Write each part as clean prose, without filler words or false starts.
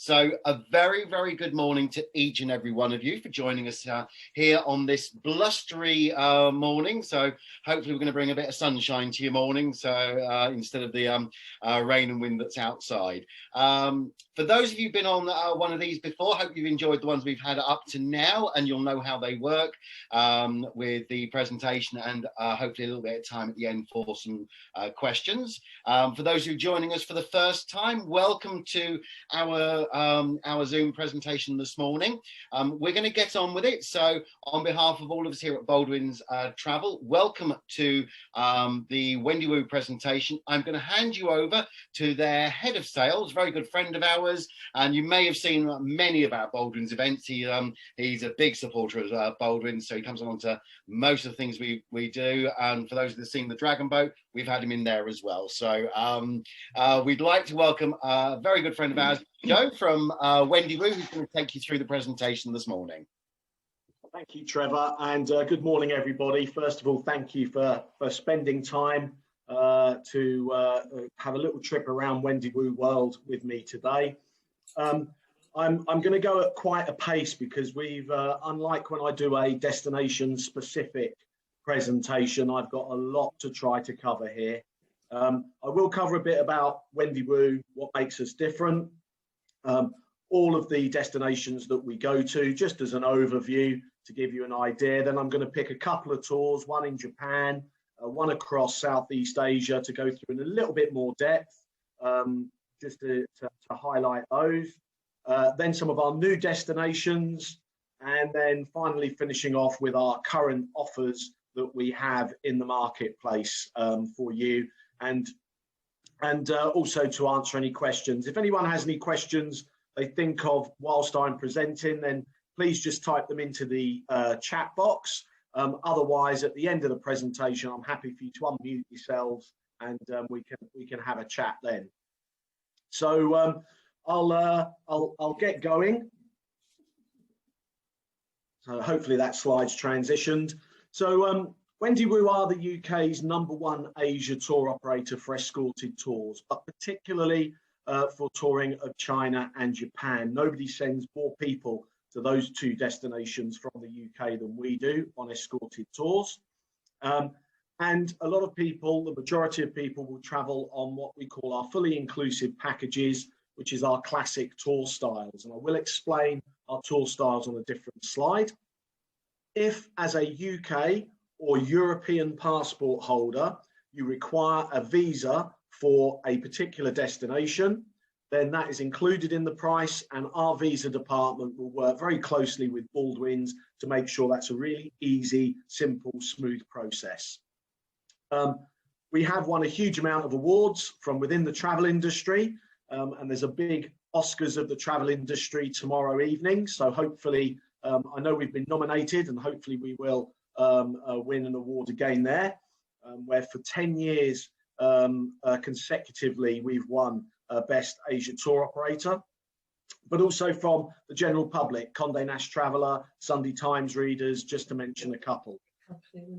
So a very, very good morning to each and every one of you for joining us here on this blustery morning. So hopefully we're going to bring a bit of sunshine to your morning, so instead of the rain and wind that's outside. For those of you who've been on one of these before, hope you've enjoyed the ones we've had up to now, and you'll know how they work with the presentation, and hopefully a little bit of time at the end for some questions. For those who are joining us for the first time, welcome to our Zoom presentation this morning. We're going to get on with it. So on behalf of all of us here at Baldwins Travel, welcome to the Wendy Wu presentation. I'm going to hand you over to their head of sales, very good friend of ours, and you may have seen many of our Baldwins events. He's a big supporter of Baldwins, so he comes along to most of the things we do. And for those that have seen the Dragon Boat, we've had him in there as well. So we'd like to welcome a very good friend of ours, Joe from Wendy Wu, who's going to take you through the presentation this morning. Thank you, Trevor, and good morning, everybody. First of all, thank you for spending time to have a little trip around Wendy Wu World with me today. I'm going to go at quite a pace because we've, unlike when I do a destination-specific presentation, I've got a lot to try to cover here. I will cover a bit about Wendy Wu, what makes us different, all of the destinations that we go to, just as an overview to give you an idea. Then I'm going to pick a couple of tours, one in Japan, one across Southeast Asia, to go through in a little bit more depth, just to highlight those. Then some of our new destinations, and then finally finishing off with our current offers that we have in the marketplace for you, and also to answer any questions. If anyone has any questions they think of whilst I'm presenting, then please just type them into the chat box. Otherwise, at the end of the presentation, I'm happy for you to unmute yourselves, and we can have a chat then. So I'll get going. So hopefully that slide's transitioned. So Wendy Wu are the UK's #1 Asia tour operator for escorted tours, but particularly for touring of China and Japan. Nobody sends more people to those two destinations from the UK than we do on escorted tours. And a lot of people, the majority of people, will travel on what we call our fully inclusive packages, which is our classic tour styles. And I will explain our tour styles on a different slide. If, as a UK or European passport holder, you require a visa for a particular destination, then that is included in the price, and our visa department will work very closely with Baldwins to make sure that's a really easy, simple, smooth process. We have won a huge amount of awards from within the travel industry, and there's a big Oscars of the travel industry tomorrow evening. So hopefully, I know we've been nominated, and hopefully we will win an award again there, where for 10 years consecutively we've won Best Asia Tour Operator, but also from the general public, Condé Nast Traveller, Sunday Times readers, just to mention a couple.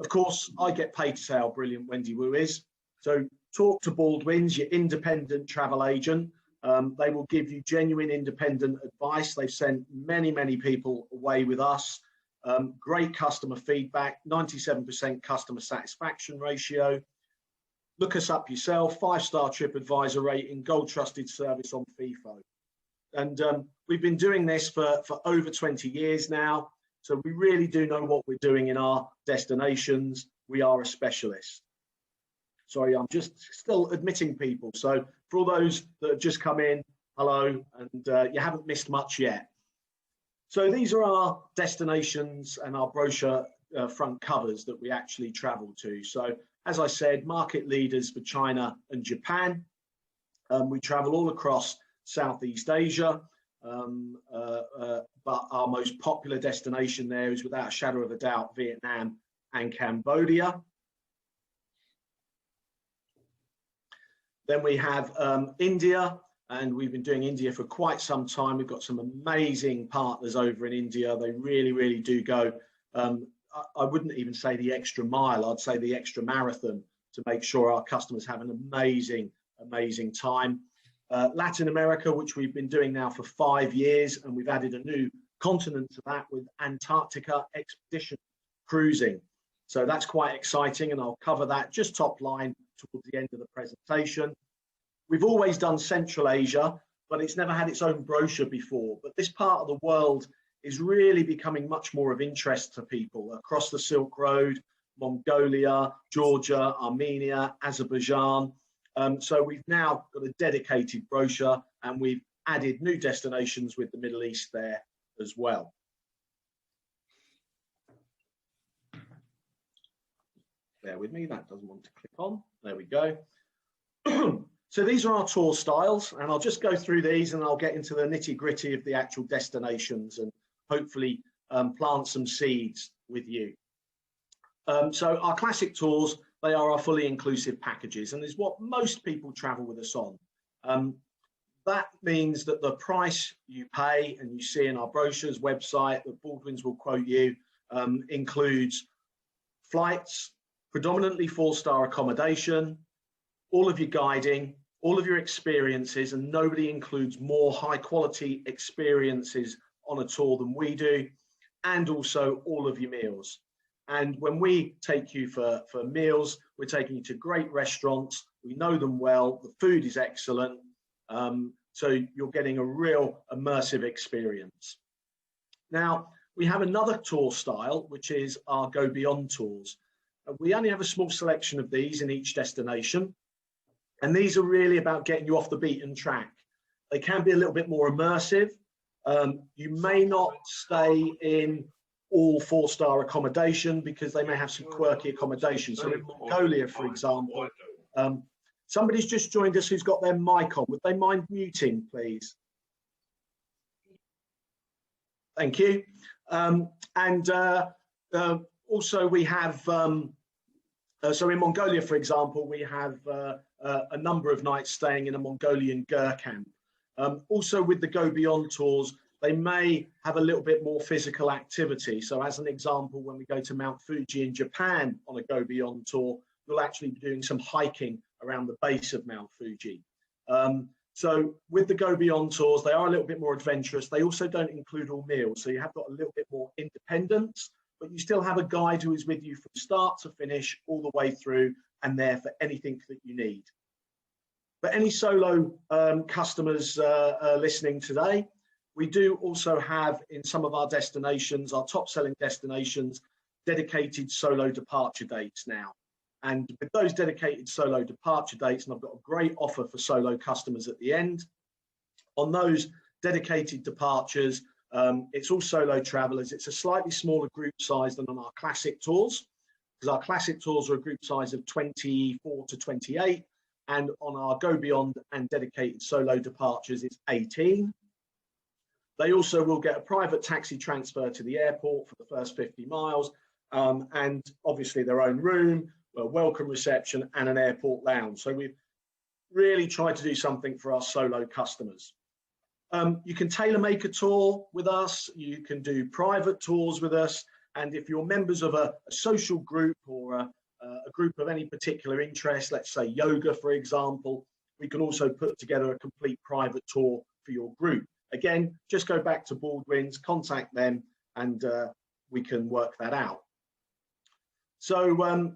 Of course, I get paid to say how brilliant Wendy Wu is. So talk to Baldwins, your independent travel agent. They will give you genuine independent advice. They've sent many, many people away with us. Great customer feedback, 97% customer satisfaction ratio. Look us up yourself, 5-star TripAdvisor rating, gold trusted service on FIFO. And we've been doing this for over 20 years now. So we really do know what we're doing in our destinations. We are a specialist. Sorry, I'm just still admitting people. So for all those that have just come in, hello, and you haven't missed much yet. So these are our destinations and our brochure front covers that we actually travel to. So as I said, market leaders for China and Japan. We travel all across Southeast Asia, but our most popular destination there is, without a shadow of a doubt, Vietnam and Cambodia. Then we have India, and we've been doing India for quite some time. We've got some amazing partners over in India. They really, really do go, I wouldn't even say the extra mile, I'd say the extra marathon to make sure our customers have an amazing, amazing time. Latin America, which we've been doing now for 5 years, and we've added a new continent to that with Antarctica expedition cruising. So that's quite exciting, and I'll cover that just top line towards the end of the presentation. We've always done Central Asia, but it's never had its own brochure before. But this part of the world is really becoming much more of interest to people across the Silk Road, Mongolia, Georgia, Armenia, Azerbaijan. So we've now got a dedicated brochure, and we've added new destinations with the Middle East there as well. Bear with me, that doesn't want to click on. There we go. So these are our tour styles, and I'll just go through these and I'll get into the nitty-gritty of the actual destinations and hopefully plant some seeds with you. So our classic tours, they are our fully inclusive packages, and is what most people travel with us on. That means that the price you pay, and you see in our brochures, website, that Baldwins will quote you, includes flights, predominantly 4-star accommodation, all of your guiding, all of your experiences, and nobody includes more high quality experiences on a tour than we do, and also all of your meals. And when we take you for meals, we're taking you to great restaurants. We know them well. The food is excellent. So you're getting a real immersive experience. Now, we have another tour style, which is our Go Beyond tours. We only have a small selection of these in each destination. And these are really about getting you off the beaten track. They can be a little bit more immersive. You may not stay in all 4-star accommodation because they may have some quirky accommodation. So in Mongolia, for example, somebody's just joined us who's got their mic on. Would they mind muting, please? Thank you. Also we have, so in Mongolia, for example, we have a number of nights staying in a Mongolian ger camp. Also with the Go Beyond tours, they may have a little bit more physical activity. So as an example, when we go to Mount Fuji in Japan on a Go Beyond tour, we'll actually be doing some hiking around the base of Mount Fuji. So with the Go Beyond tours, they are a little bit more adventurous. They also don't include all meals. So you have got a little bit more independence, but you still have a guide who is with you from start to finish all the way through and there for anything that you need. For any solo customers listening today, we do also have in some of our destinations, our top selling destinations, dedicated solo departure dates now. And with those dedicated solo departure dates, and I've got a great offer for solo customers at the end, on those dedicated departures, it's all solo travelers. It's a slightly smaller group size than on our classic tours, because our classic tours are a group size of 24 to 28. And on our Go Beyond and dedicated solo departures, it's 18. They also will get a private taxi transfer to the airport for the first 50 miles, and obviously their own room, a welcome reception, and an airport lounge. So we've really tried to do something for our solo customers. You can tailor make a tour with us, you can do private tours with us, and if you're members of a social group or a group of any particular interest, let's say yoga, for example, we can also put together a complete private tour for your group. Again, just go back to Baldwins, contact them, and we can work that out. So,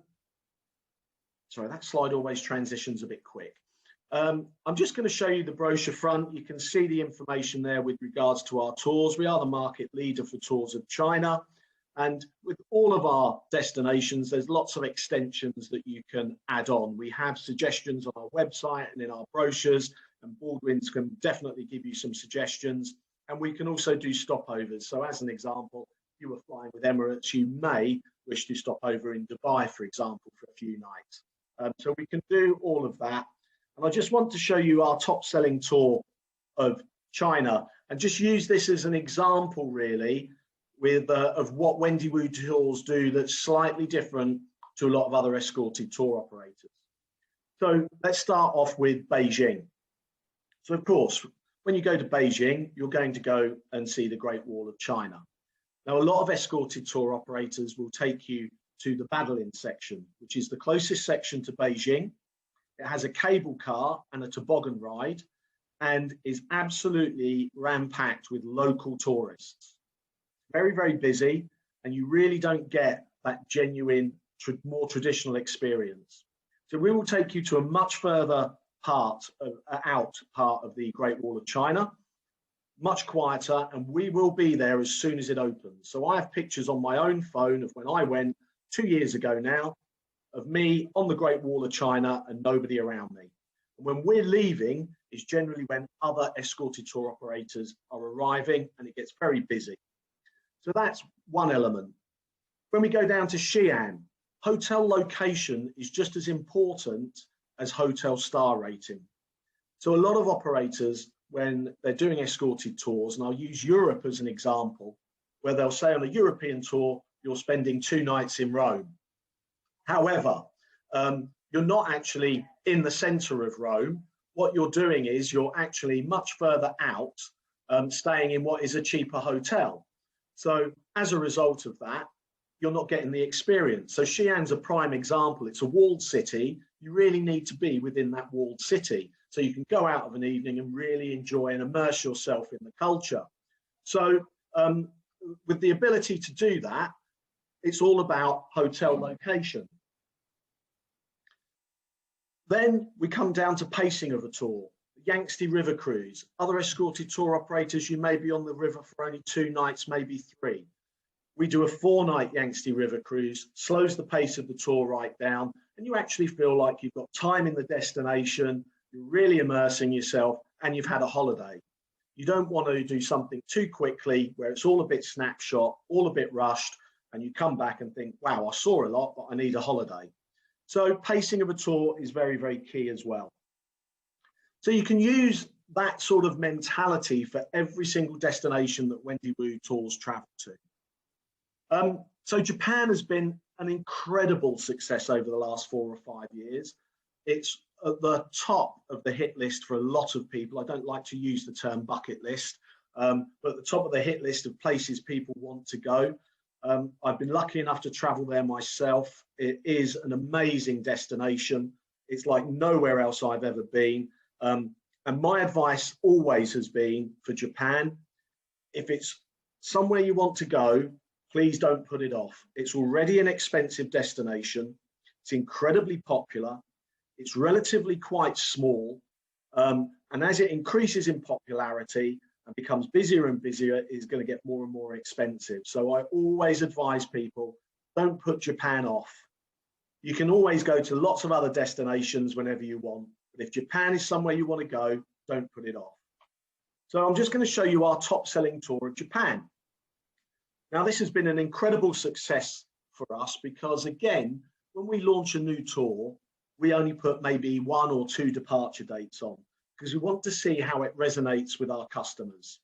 sorry, that slide always transitions a bit quick. I'm just going to show you the brochure front. You can see the information there with regards to our tours. We are the market leader for tours of China. And with all of our destinations, there's lots of extensions that you can add on. We have suggestions on our website and in our brochures, and Baldwins can definitely give you some suggestions. And we can also do stopovers. So as an example, if you were flying with Emirates, you may wish to stop over in Dubai, for example, for a few nights. So we can do all of that. And I just want to show you our top selling tour of China and just use this as an example, really, with of what Wendy Wu tours do that's slightly different to a lot of other escorted tour operators. So let's start off with Beijing. So of course, when you go to Beijing, you're going to go and see the Great Wall of China. Now, a lot of escorted tour operators will take you to the Baldwins section, which is the closest section to Beijing. It has a cable car and a toboggan ride. and is absolutely ram-packed with local tourists. Very, very busy, and you really don't get that genuine, more traditional experience. So we will take you to a much further part of the Great Wall of China, much quieter, and we will be there as soon as it opens. So I have pictures on my own phone of when I went 2 years ago now, of me on the Great Wall of China and nobody around me. And when we're leaving is generally when other escorted tour operators are arriving, and it gets very busy. So that's one element. When we go down to Xi'an, hotel location is just as important as hotel star rating. So a lot of operators, when they're doing escorted tours, and I'll use Europe as an example, where they'll say on a European tour, you're spending 2 nights in Rome. However, you're not actually in the center of Rome. What you're doing is you're actually much further out, staying in what is a cheaper hotel. So as a result of that, you're not getting the experience. So Xi'an's a prime example. It's a walled city. You really need to be within that walled city so you can go out of an evening and really enjoy and immerse yourself in the culture. So with the ability to do that, it's all about hotel location. Then we come down to pacing of a tour. The Yangtze River Cruise. Other escorted tour operators, you may be on the river for only 2 nights, maybe 3. We do a 4-night Yangtze River Cruise, slows the pace of the tour right down, and you actually feel like you've got time in the destination, you're really immersing yourself, and you've had a holiday. You don't want to do something too quickly where it's all a bit snapshot, all a bit rushed, and you come back and think, wow, I saw a lot, but I need a holiday. So pacing of a tour is very, very key as well. So you can use that sort of mentality for every single destination that Wendy Wu Tours travel to. So Japan has been an incredible success over the last 4 or 5 years. It's at the top of the hit list for a lot of people. I don't like to use the term bucket list, but at the top of the hit list of places people want to go. I've been lucky enough to travel there myself. It is an amazing destination. It's like nowhere else I've ever been. And my advice always has been for Japan, if it's somewhere you want to go, please don't put it off. It's already an expensive destination. It's incredibly popular. It's relatively quite small. And as it increases in popularity and becomes busier and busier, it's going to get more and more expensive. So I always advise people, don't put Japan off. You can always go to lots of other destinations whenever you want. But if Japan is somewhere you want to go, don't put it off. So I'm just going to show you our top selling tour of Japan. Now, this has been an incredible success for us because, again, when we launch a new tour, we only put maybe 1 or 2 departure dates on because we want to see how it resonates with our customers.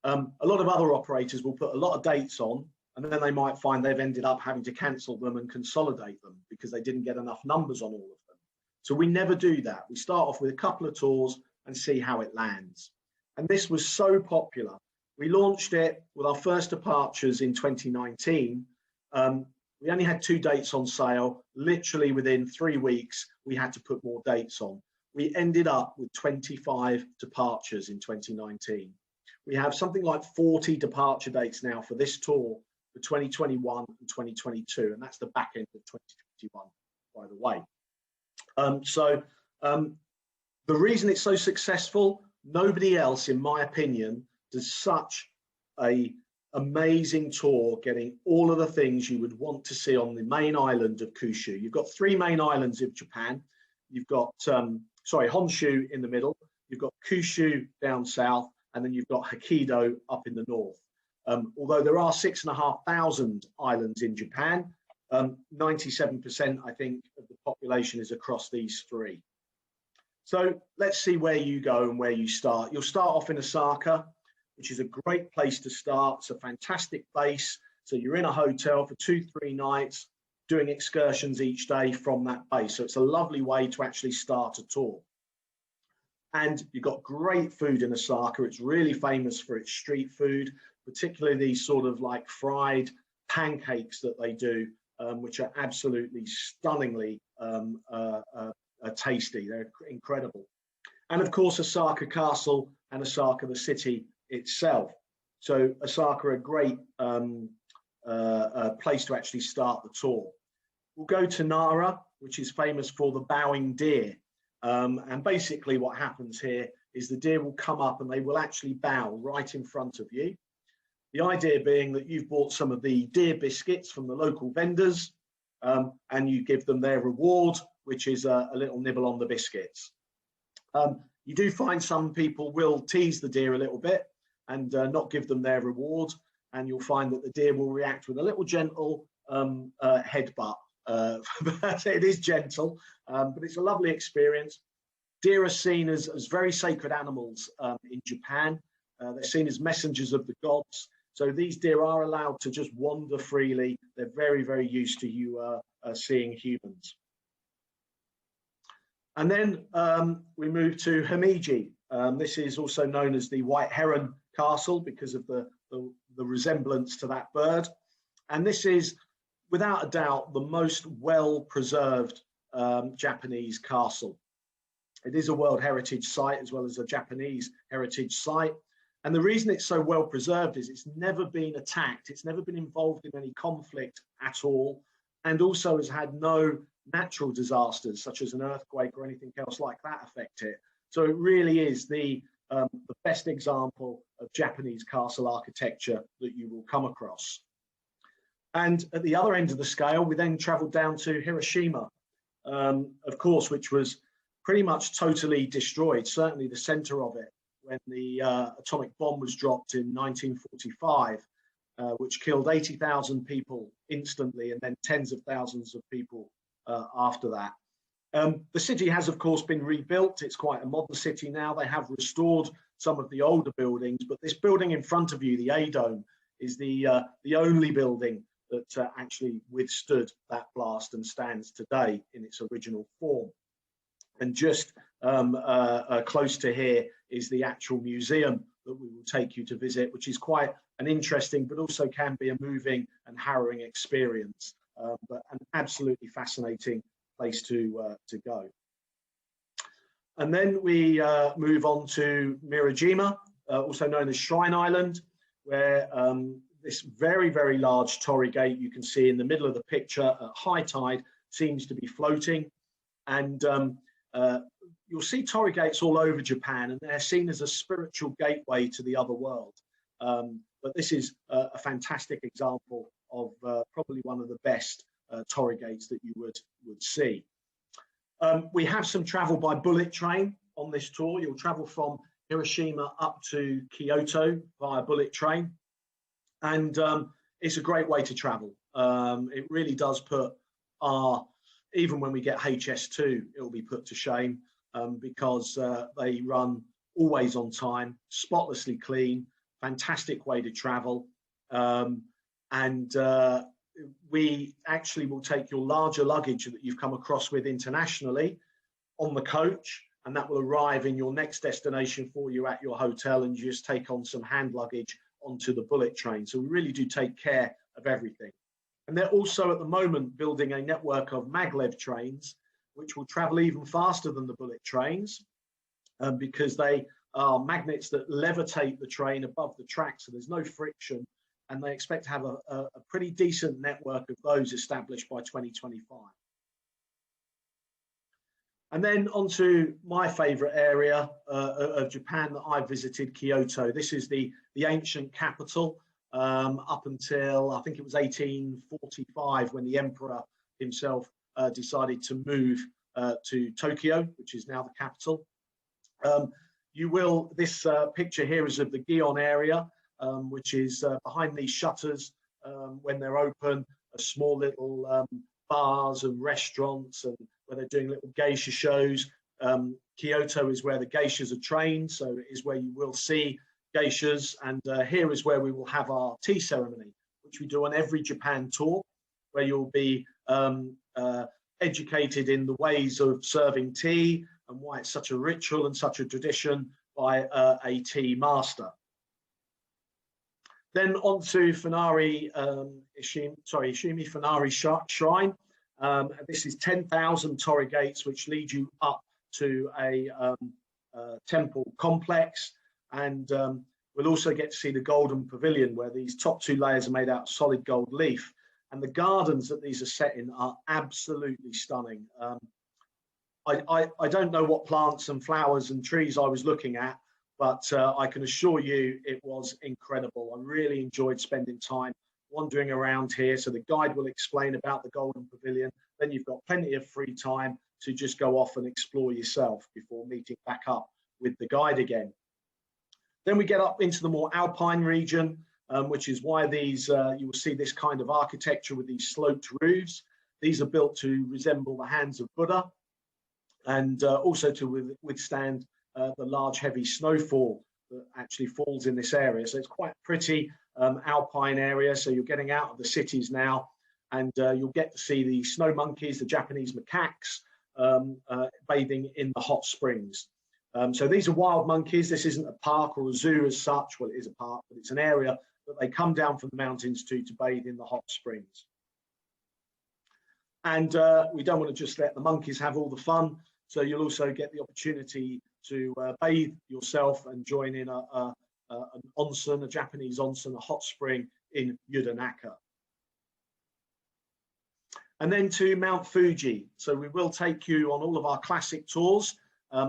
A lot of other operators will put a lot of dates on, and then they might find they've ended up having to cancel them and consolidate them because they didn't get enough numbers on all of them. So we never do that. We start off with a couple of tours and see how it lands. And this was so popular. We launched it with our first departures in 2019. We only had 2 dates on sale. Literally within 3 weeks, we had to put more dates on. We ended up with 25 departures in 2019. We have something like 40 departure dates now for this tour for 2021 and 2022, and that's the back end of 2021, by the way. The reason it's so successful, nobody else, in my opinion, does such an amazing tour, getting all of the things you would want to see on the main island of Kyushu. You've got 3 main islands of Japan. You've got, Honshu in the middle. You've got Kyushu down south, and then you've got Hokkaido up in the north. Although there are 6,500 islands in Japan, 97%, I think, of the population is across these 3. So let's see where you go and where you start. You'll start off in Osaka, which is a great place to start. It's a fantastic base. So you're in a hotel for 2-3 nights, doing excursions each day from that base. So it's a lovely way to actually start a tour. And you've got great food in Osaka. It's really famous for its street food, particularly these sort of like fried pancakes that they do, which are absolutely stunningly tasty. They're incredible. And of course, Osaka Castle and Osaka, the city itself. So Osaka, a great place to actually start the tour. We'll go to Nara, which is famous for the bowing deer. And basically what happens here is the deer will come up and they will actually bow right in front of you. The idea being that you've bought some of the deer biscuits from the local vendors, and you give them their reward, which is a little nibble on the biscuits. You do find some people will tease the deer a little bit and not give them their reward, and you'll find that the deer will react with a little gentle headbutt. It is gentle, but it's a lovely experience. Deer are seen as very sacred animals in Japan. They're seen as messengers of the gods. So these deer are allowed to just wander freely. They're very, very used to you seeing humans. And then we move to Himeji. This is also known as the White Heron Castle because of the resemblance to that bird. And this is, without a doubt, the most well-preserved Japanese castle. It is a World Heritage Site as well as a Japanese Heritage Site. And the reason it's so well preserved is it's never been attacked. It's never been involved in any conflict at all. And also has had no natural disasters such as an earthquake or anything else like that affect it. So it really is the best example of Japanese castle architecture that you will come across. And at the other end of the scale, we then traveled down to Hiroshima, of course, which was pretty much totally destroyed, certainly the center of it, when the atomic bomb was dropped in 1945, which killed 80,000 people instantly and then tens of thousands of people after that. The city has, of course, been rebuilt. It's quite a modern city now. They have restored some of the older buildings, but this building in front of you, the A-Dome, is the only building that actually withstood that blast and stands today in its original form. And just close to here is the actual museum that we will take you to visit, which is quite an interesting, but also can be a moving and harrowing experience, but an absolutely fascinating place to go. And then we move on to Mirajima, also known as Shrine Island, where this very, very large torii gate you can see in the middle of the picture at high tide seems to be floating. And you'll see torii gates all over Japan, and they're seen as a spiritual gateway to the other world. But this is a fantastic example of probably one of the best torii gates that you would see. We have some travel by bullet train on this tour. You'll travel from Hiroshima up to Kyoto via bullet train. And it's a great way to travel. It really does put even when we get HS2, it'll be put to shame because they run always on time, spotlessly clean, fantastic way to travel. And we actually will take your larger luggage that you've come across with internationally on the coach, and that will arrive in your next destination for you at your hotel, and you just take on some hand luggage onto the bullet train. So we really do take care of everything. And they're also at the moment building a network of maglev trains, which will travel even faster than the bullet trains because they are magnets that levitate the train above the track, so there's no friction, and they expect to have a pretty decent network of those established by 2025. And then onto my favorite area of Japan that I visited, Kyoto. This is the ancient capital up until, I think it was 1845, when the emperor himself decided to move to Tokyo, which is now the capital. This picture here is of the Gion area, which is behind these shutters when they're open, small little bars and restaurants, and where they're doing little geisha shows. Kyoto is where the geishas are trained, so it is where you will see geishas. And here is where we will have our tea ceremony, which we do on every Japan tour, where you'll be educated in the ways of serving tea and why it's such a ritual and such a tradition by a tea master. Then on to Ishimi Funari Shrine. This is 10,000 torii gates, which lead you up to a temple complex, and we'll also get to see the Golden Pavilion, where these top two layers are made out of solid gold leaf. And the gardens that these are set in are absolutely stunning. I don't know what plants and flowers and trees I was looking at, but I can assure you it was incredible. I really enjoyed spending time wandering around here. So the guide will explain about the Golden Pavilion. Then you've got plenty of free time to just go off and explore yourself before meeting back up with the guide again. Then we get up into the more alpine region, which is why these you will see this kind of architecture with these sloped roofs. These are built to resemble the hands of Buddha, and also to withstand the large heavy snowfall that actually falls in this area. So it's quite a pretty alpine area. So you're getting out of the cities now, and you'll get to see the snow monkeys, the Japanese macaques, bathing in the hot springs. So these are wild monkeys. This isn't a park or a zoo as such. Well, it is a park, but it's an area that they come down from the mountains to bathe in the hot springs. And we don't want to just let the monkeys have all the fun. So you'll also get the opportunity to bathe yourself and join in an onsen, a Japanese onsen, a hot spring in Yudanaka. And then to Mount Fuji. So we will take you on all of our classic tours.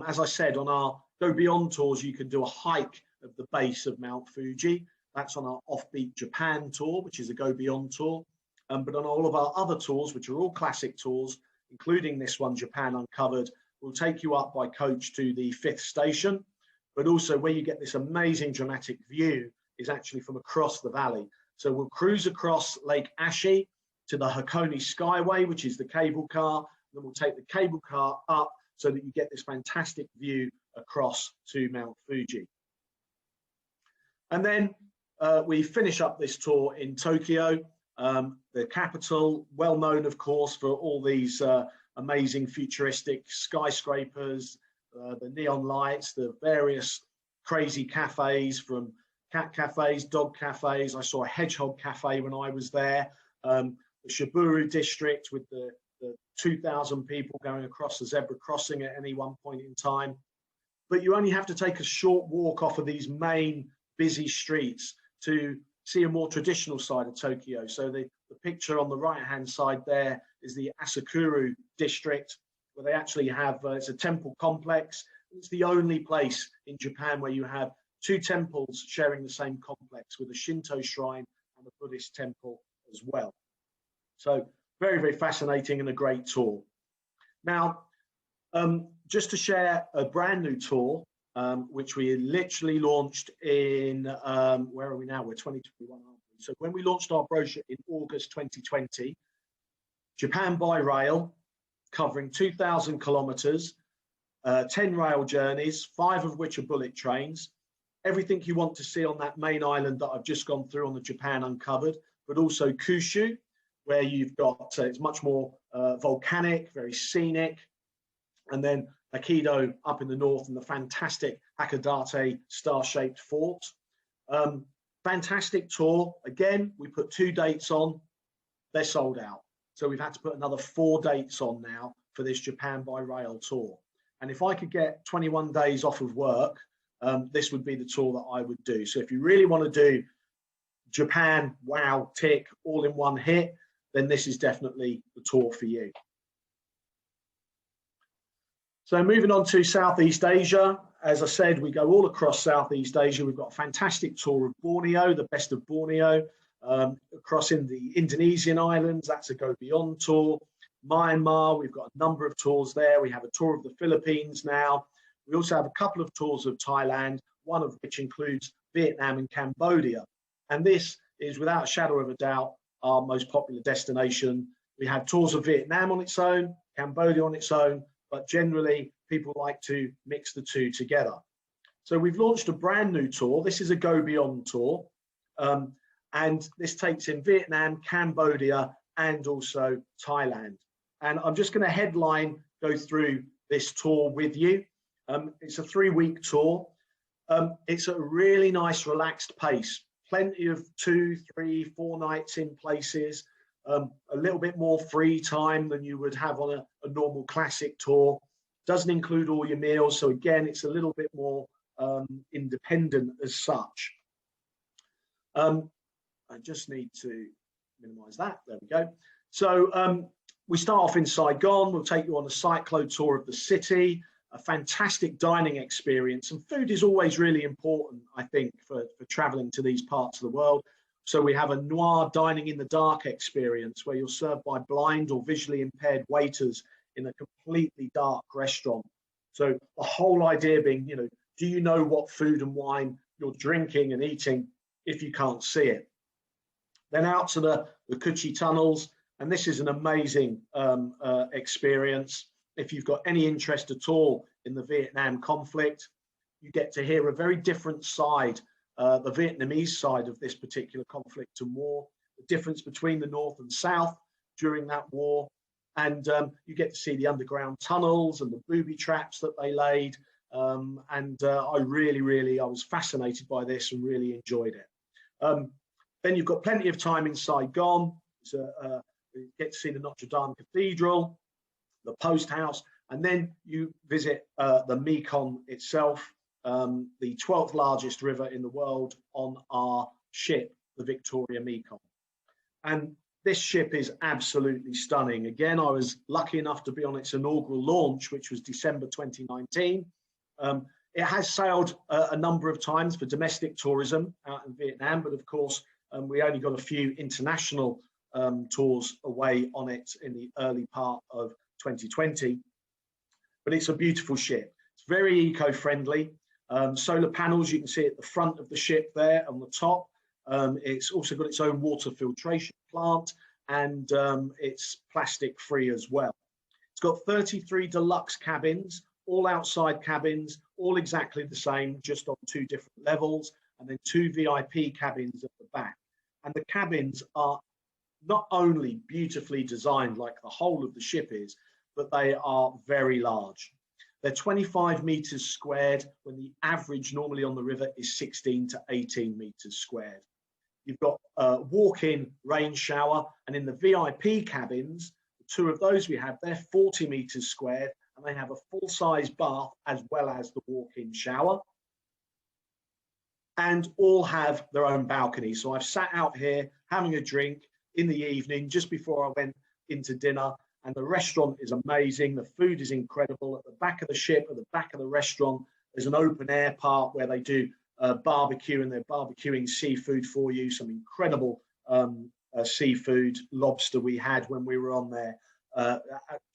As I said, on our Go Beyond tours, you can do a hike of the base of Mount Fuji. That's on our Offbeat Japan tour, which is a Go Beyond tour. But on all of our other tours, which are all classic tours, including this one, Japan Uncovered, we'll take you up by coach to the 5th station. But also where you get this amazing dramatic view is actually from across the valley. So we'll cruise across Lake Ashi to the Hakone Skyway, which is the cable car. Then we'll take the cable car up so that you get this fantastic view across to Mount Fuji. And then we finish up this tour in Tokyo, the capital, well known, of course, for all these amazing futuristic skyscrapers, the neon lights, the various crazy cafes, from cat cafes, dog cafes. I saw a hedgehog cafe when I was there. The Shiburu district with the 2,000 people going across the zebra crossing at any one point in time. But you only have to take a short walk off of these main busy streets to see a more traditional side of Tokyo. So the picture on the right-hand side there is the Asakura district, where they actually have, it's a temple complex. It's the only place in Japan where you have two temples sharing the same complex, with a Shinto shrine and a Buddhist temple as well. So very, very fascinating and a great tour. Now, just to share a brand new tour, which we literally launched in, where are we now? We're 2021, aren't we? So when we launched our brochure in August 2020, Japan by rail, covering 2,000 kilometers, 10 rail journeys, 5 of which are bullet trains, everything you want to see on that main island that I've just gone through on the Japan Uncovered, but also Kyushu, where you've got, it's much more volcanic, very scenic, and then Aikido up in the north and the fantastic Hakodate star-shaped fort. Fantastic tour. Again, we put 2 dates on, they're sold out. So we've had to put another 4 dates on now for this Japan by rail tour. And if I could get 21 days off of work, this would be the tour that I would do. So if you really want to do Japan, wow, tick, all in one hit, then this is definitely the tour for you. So moving on to Southeast Asia, as I said, we go all across Southeast Asia. We've got a fantastic tour of Borneo, the best of Borneo, across in the Indonesian islands. That's a Go Beyond tour. Myanmar, we've got a number of tours there. We have a tour of the Philippines now. We also have a couple of tours of Thailand, one of which includes Vietnam and Cambodia. And this is, without a shadow of a doubt, our most popular destination. We have tours of Vietnam on its own, Cambodia on its own, but generally people like to mix the two together. So we've launched a brand new tour. This is a Go Beyond tour. And this takes in Vietnam, Cambodia, and also Thailand. And I'm just going to go through this tour with you. It's a 3-week tour. It's a really nice, relaxed pace. Plenty of 2, 3, 4 nights in places. A little bit more free time than you would have on a normal classic tour. Doesn't include all your meals. So again, it's a little bit more independent as such. I just need to minimize that. There we go. So we start off in Saigon. We'll take you on a cyclo tour of the city, a fantastic dining experience. And food is always really important, I think, for traveling to these parts of the world. So we have a noir dining in the dark experience where you're served by blind or visually impaired waiters in a completely dark restaurant. So the whole idea being, you know, do you know what food and wine you're drinking and eating if you can't see it? Then out to the Cucci tunnels, and this is an amazing experience. If you've got any interest at all in the Vietnam conflict, you get to hear a very different side, the Vietnamese side of this particular conflict and war, the difference between the North and South during that war. And you get to see the underground tunnels and the booby traps that they laid. I was fascinated by this and really enjoyed it. Then you've got plenty of time in Saigon. So, you get to see the Notre Dame Cathedral, the Post House, and then you visit the Mekong itself, the 12th largest river in the world on our ship, the Victoria Mekong. And this ship is absolutely stunning. Again, I was lucky enough to be on its inaugural launch, which was December 2019. It has sailed a number of times for domestic tourism out in Vietnam, but of course, we only got a few international tours away on it in the early part of 2020. But it's a beautiful ship. It's very eco-friendly. Solar panels, you can see at the front of the ship there on the top. It's also got its own water filtration plant, and it's plastic free as well. It's got 33 deluxe cabins, all outside cabins, all exactly the same, just on 2 different levels, and then 2 VIP cabins at the back. And the cabins are not only beautifully designed like the whole of the ship is, but they are very large. They're 25 meters squared when the average normally on the river is 16 to 18 meters squared. You've got a walk-in rain shower, and in the VIP cabins, the 2 of those we have, they're 40 meters squared, and they have a full-size bath as well as the walk-in shower, and all have their own balcony. So I've sat out here having a drink in the evening just before I went into dinner, and the restaurant is amazing. The food is incredible. At the back of the ship, at the back of the restaurant, there's an open air part where they do barbecue, and they're barbecuing seafood for you. Some incredible seafood, lobster we had when we were on there.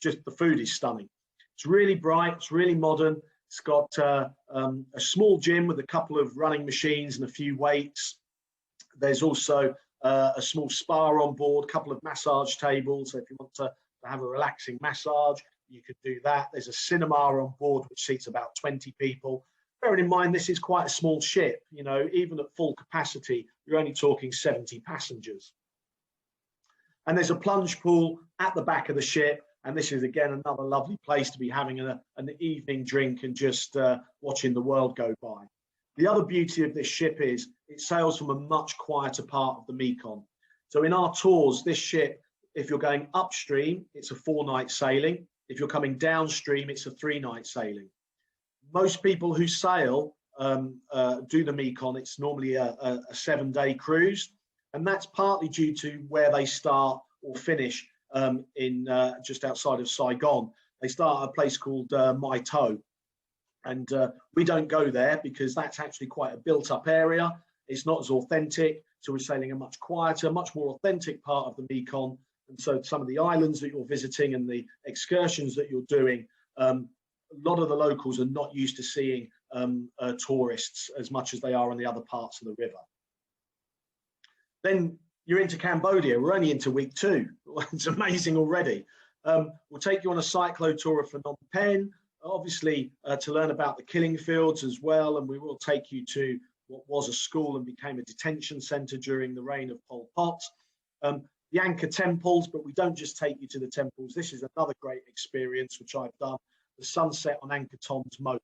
Just the food is stunning. It's really bright, it's really modern. It's got a small gym with a couple of running machines and a few weights. There's also a small spa on board, a couple of massage tables. So if you want to have a relaxing massage, you could do that. There's a cinema on board which seats about 20 people. Bearing in mind, this is quite a small ship. You know, even at full capacity, you're only talking 70 passengers. And there's a plunge pool at the back of the ship. And this is, again, another lovely place to be having an evening drink and just watching the world go by. The other beauty of this ship is it sails from a much quieter part of the Mekong. So in our tours, this ship, if you're going upstream, it's a 4-night sailing. If you're coming downstream, it's a 3-night sailing. Most people who sail do the Mekong, it's normally a 7-day cruise. And that's partly due to where they start or finish in just outside of Saigon. They start at a place called Mai To. And we don't go there because that's actually quite a built-up area. It's not as authentic. So we're sailing a much quieter, much more authentic part of the Mekong. And so some of the islands that you're visiting and the excursions that you're doing, a lot of the locals are not used to seeing tourists as much as they are on the other parts of the river. Then you're into Cambodia. We're only into week 2. It's amazing already. We'll take you on a cyclo tour of Phnom Penh, obviously to learn about the killing fields as well. And we will take you to what was a school and became a detention center during the reign of Pol Pot. The Angkor temples, but we don't just take you to the temples. This is another great experience, which I've done, the sunset on Angkor Thom's moat,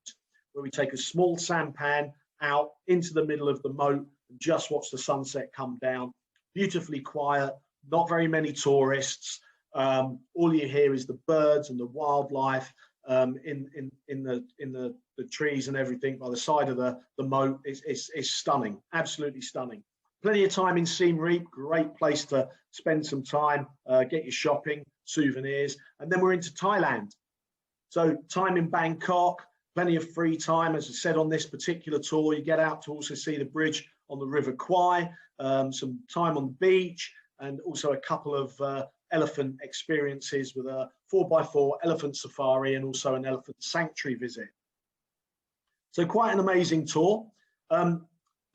where we take a small sampan out into the middle of the moat and just watch the sunset come down. Beautifully quiet, not very many tourists. All you hear is the birds and the wildlife. in the trees and everything by the side of the moat is stunning, absolutely stunning. Plenty of time in Siem Reap, great place to spend some time, get your shopping, souvenirs, and then we're into Thailand. So time in Bangkok, plenty of free time. As I said, on this particular tour, you get out to also see the bridge on the River Kwai, some time on the beach, and also a couple of elephant experiences with a 4x4 elephant safari and also an elephant sanctuary visit. So quite an amazing tour. Then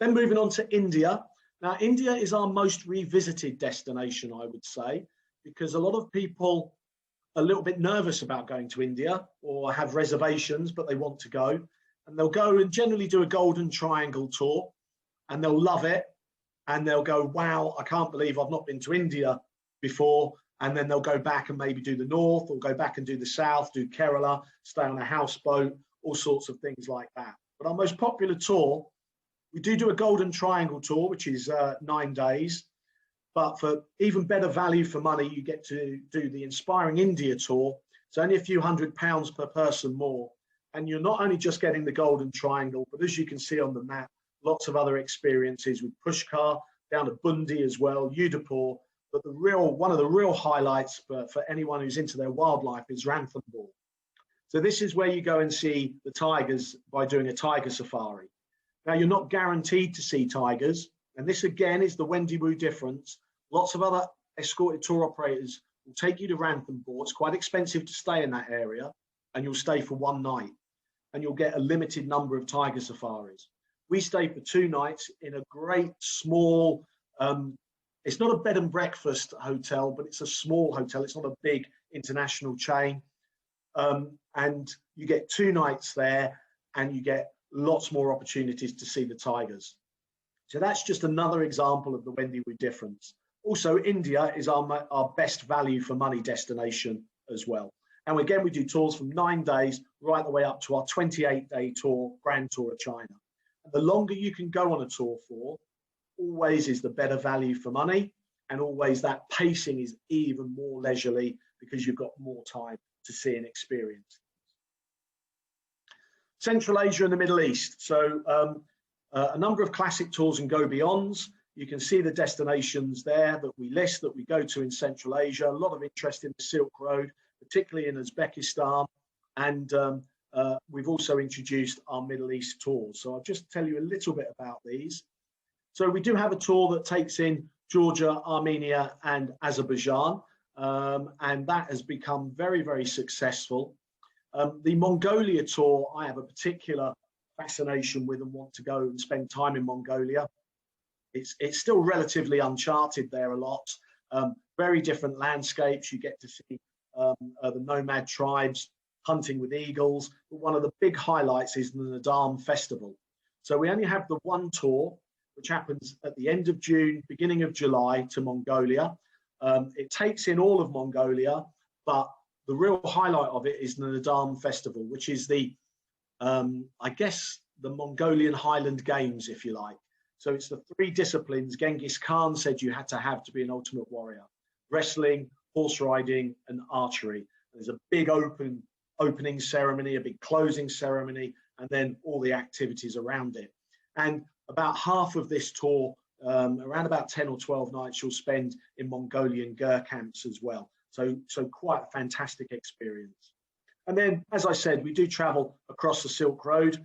moving on to India. Now, India is our most revisited destination, I would say, because a lot of people are a little bit nervous about going to India or have reservations, but they want to go. And they'll go and generally do a Golden Triangle tour, and they'll love it. And they'll go, wow, I can't believe I've not been to India before. And then they'll go back and maybe do the north, or go back and do the south, do Kerala, stay on a houseboat, all sorts of things like that. But our most popular tour, we do a Golden Triangle tour, which is 9 days. But for even better value for money, you get to do the Inspiring India tour. It's only a few £100 per person more. And you're not only just getting the Golden Triangle, but as you can see on the map, lots of other experiences with Pushkar, down to Bundi as well, Udaipur. But one of the real highlights for anyone who's into their wildlife is Ranthambore. So this is where you go and see the tigers by doing a tiger safari. Now, you're not guaranteed to see tigers. And this, again, is the Wendy Woo difference. Lots of other escorted tour operators will take you to Ranthambore. It's quite expensive to stay in that area, and you'll stay for 1 night. And you'll get a limited number of tiger safaris. We stayed for 2 nights in a great small, it's not a bed and breakfast hotel, but it's a small hotel. It's not a big international chain. And you get 2 nights there, and you get lots more opportunities to see the tigers. So that's just another example of the Wendy Woo difference. Also, India is our best value for money destination as well. And again, we do tours from 9 days right the way up to our 28-day tour, Grand Tour of China. And the longer you can go on a tour for, always is the better value for money, and always that pacing is even more leisurely because you've got more time to see and experience. Central Asia and the Middle East. So a number of classic tours and go-beyonds. You can see the destinations there that we list, that we go to in Central Asia. A lot of interest in the Silk Road, particularly in Uzbekistan. And we've also introduced our Middle East tours. So I'll just tell you a little bit about these. So we do have a tour that takes in Georgia, Armenia, and Azerbaijan. And that has become very, very successful. The Mongolia tour, I have a particular fascination with and want to go and spend time in Mongolia. It's still relatively uncharted there a lot. Very different landscapes. You get to see the nomad tribes hunting with eagles. But one of the big highlights is the Nadam Festival. So we only have the 1 tour, which happens at the end of June, beginning of July, to Mongolia. It takes in all of Mongolia, but the real highlight of it is the Nadam Festival, which is I guess, the Mongolian Highland Games, if you like. So it's the 3 disciplines Genghis Khan said you had to have to be an ultimate warrior: wrestling, horse riding, and archery. There's a big opening ceremony, a big closing ceremony, and then all the activities around it. And about half of this tour, around about 10 or 12 nights, you'll spend in Mongolian ger camps as well. So quite a fantastic experience. And then, as I said, we do travel across the Silk Road.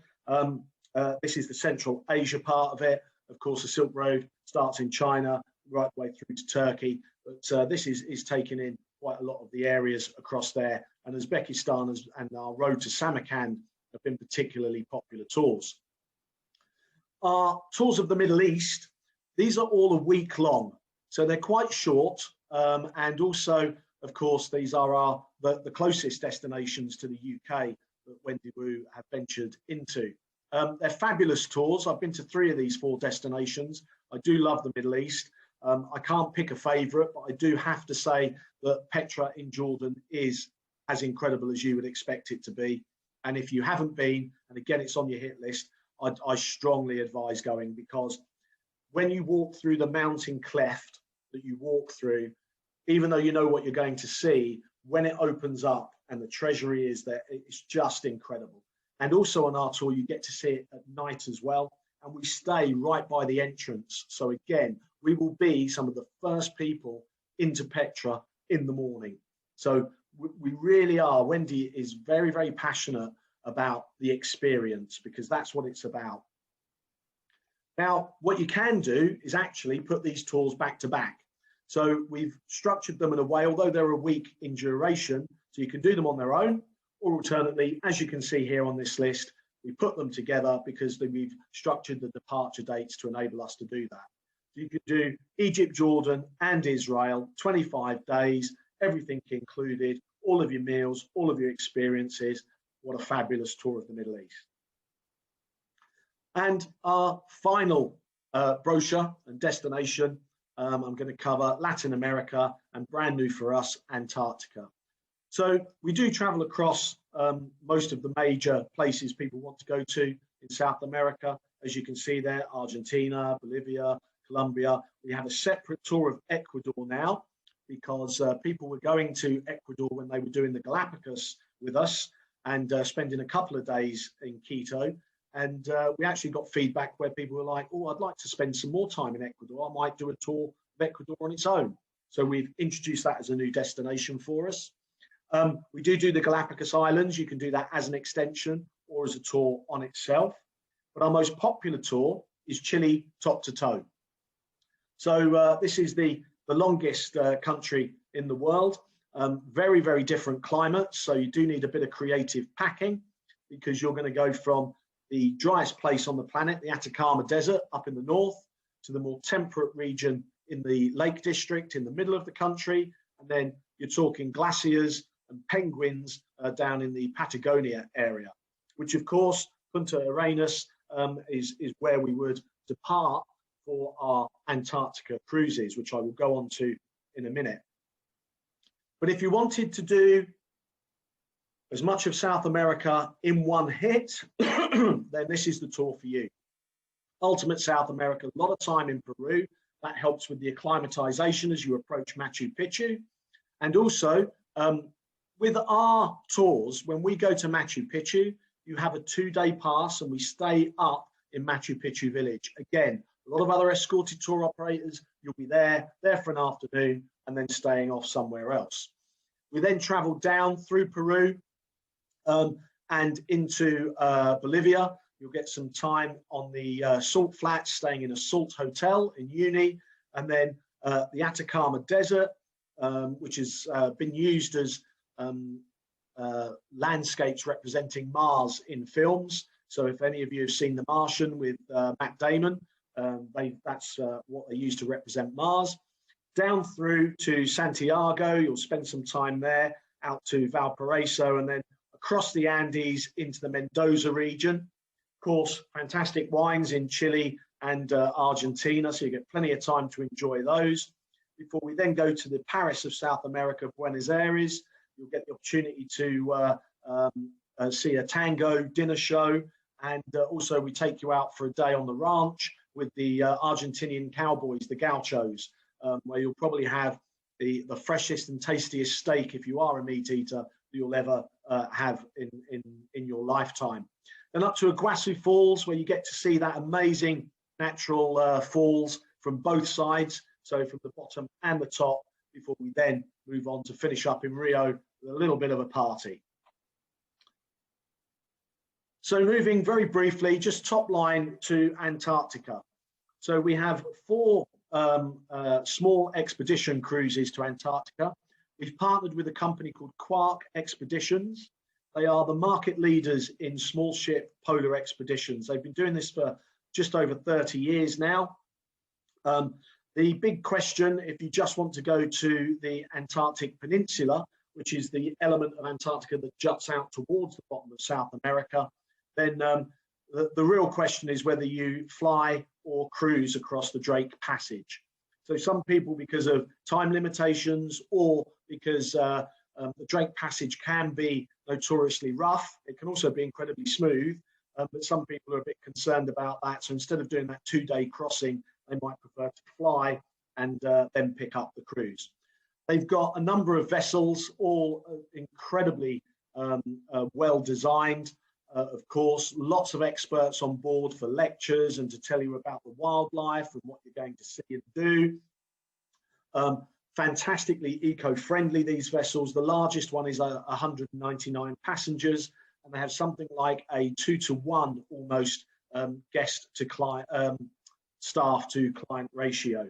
This is the Central Asia part of it. Of course, the Silk Road starts in China, right the way through to Turkey. But this is taking in quite a lot of the areas across there. And Uzbekistan and our road to Samarkand have been particularly popular tours. Our tours of the Middle East, these are all a week long. So they're quite short. And also, of course, these are the closest destinations to the UK that Wendy Woo have ventured into. They're fabulous tours. I've been to 3 of these 4 destinations. I do love the Middle East. I can't pick a favourite, but I do have to say that Petra in Jordan is as incredible as you would expect it to be. And if you haven't been, and again, it's on your hit list, I strongly advise going, because when you walk through the mountain cleft that you walk through, even though you know what you're going to see, when it opens up, and the treasury is there. It's just incredible. And also on our tour, you get to see it at night as well. And we stay right by the entrance. So again, we will be some of the first people into Petra in the morning. So we really are. Wendy is very, very passionate about the experience because that's what it's about. Now, what you can do is actually put these tours back to back. So we've structured them in a way, although they're a week in duration, so you can do them on their own, or alternately, as you can see here on this list, we put them together because we've structured the departure dates to enable us to do that. So you could do Egypt, Jordan, and Israel, 25 days, everything included, all of your meals, all of your experiences. What a fabulous tour of the Middle East. And our final brochure and destination, I'm going to cover Latin America and brand new for us, Antarctica. So we do travel across most of the major places people want to go to in South America. As you can see there, Argentina, Bolivia, Colombia. We have a separate tour of Ecuador now because people were going to Ecuador when they were doing the Galapagos with us and spending a couple of days in Quito. And we actually got feedback where people were like, oh, I'd like to spend some more time in Ecuador. I might do a tour of Ecuador on its own. So we've introduced that as a new destination for us. We do the Galapagos Islands. You can do that as an extension or as a tour on itself. But our most popular tour is Chile top to toe. So this is the longest country in the world. Very, very different climates. So you do need a bit of creative packing because you're going to go from the driest place on the planet, the Atacama Desert up in the north, to the more temperate region in the Lake District in the middle of the country. And then you're talking glaciers and penguins down in the Patagonia area, which of course, Punta Arenas is where we would depart for our Antarctica cruises, which I will go on to in a minute. But if you wanted to do as much of South America in one hit, then this is the tour for you. Ultimate South America, a lot of time in Peru. That helps with the acclimatization as you approach Machu Picchu. And also, with our tours, when we go to Machu Picchu, you have a 2-day pass and we stay up in Machu Picchu village. Again, a lot of other escorted tour operators, you'll be there for an afternoon and then staying off somewhere else. We then travel down through Peru and into Bolivia. You'll get some time on the salt flats, staying in a salt hotel in Uyuni, and then the Atacama Desert, which has been used as landscapes representing Mars in films. So if any of you have seen The Martian with Matt Damon, that's what they use to represent Mars. Down through to Santiago, you'll spend some time there, out to Valparaiso, and then across the Andes into the Mendoza region. Of course, fantastic wines in Chile and Argentina, so you get plenty of time to enjoy those. Before we then go to the Paris of South America, Buenos Aires, you'll get the opportunity to see a tango dinner show, and also we take you out for a day on the ranch with the Argentinian cowboys, the gauchos, where you'll probably have the freshest and tastiest steak, if you are a meat eater, you'll ever have in your lifetime. Then up to Iguazu Falls, where you get to see that amazing natural falls from both sides, so from the bottom and the top, before we then move on to finish up in Rio with a little bit of a party. So moving very briefly, just top line to Antarctica. So we have 4 small expedition cruises to Antarctica. We've partnered with a company called Quark Expeditions. They are the market leaders in small ship polar expeditions. They've been doing this for just over 30 years now. The big question, if you just want to go to the Antarctic Peninsula, which is the element of Antarctica that juts out towards the bottom of South America, then the real question is whether you fly or cruise across the Drake Passage. So some people, because of time limitations or because the Drake Passage can be notoriously rough, it can also be incredibly smooth, but some people are a bit concerned about that. So instead of doing that 2-day crossing, they might prefer to fly and then pick up the cruise. They've got a number of vessels, all incredibly well designed. Of course, lots of experts on board for lectures and to tell you about the wildlife and what you're going to see and do. Fantastically eco-friendly, these vessels. The largest one is 199 passengers, and they have something like a 2-to-1 almost guest to client, staff to client ratio.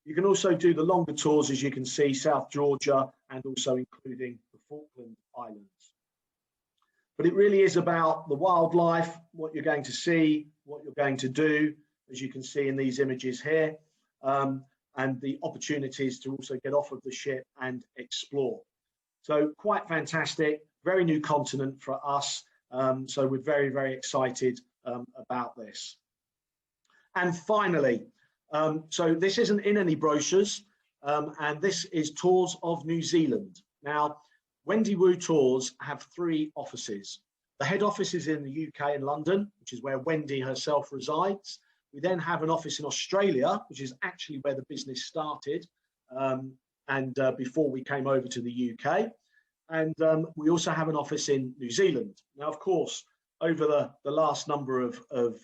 You can also do the longer tours, as you can see, South Georgia, and also including the Falkland Islands. But it really is about the wildlife, what you're going to see, what you're going to do, as you can see in these images here, and the opportunities to also get off of the ship and explore. So quite fantastic, very new continent for us. So we're very, very excited about this. And finally, so this isn't in any brochures, and this is Tours of New Zealand. Now, Wendy Woo Tours have 3 offices. The head office is in the UK in London, which is where Wendy herself resides. We then have an office in Australia, which is actually where the business started, and before we came over to the UK. And we also have an office in New Zealand. Now, of course, over the last number of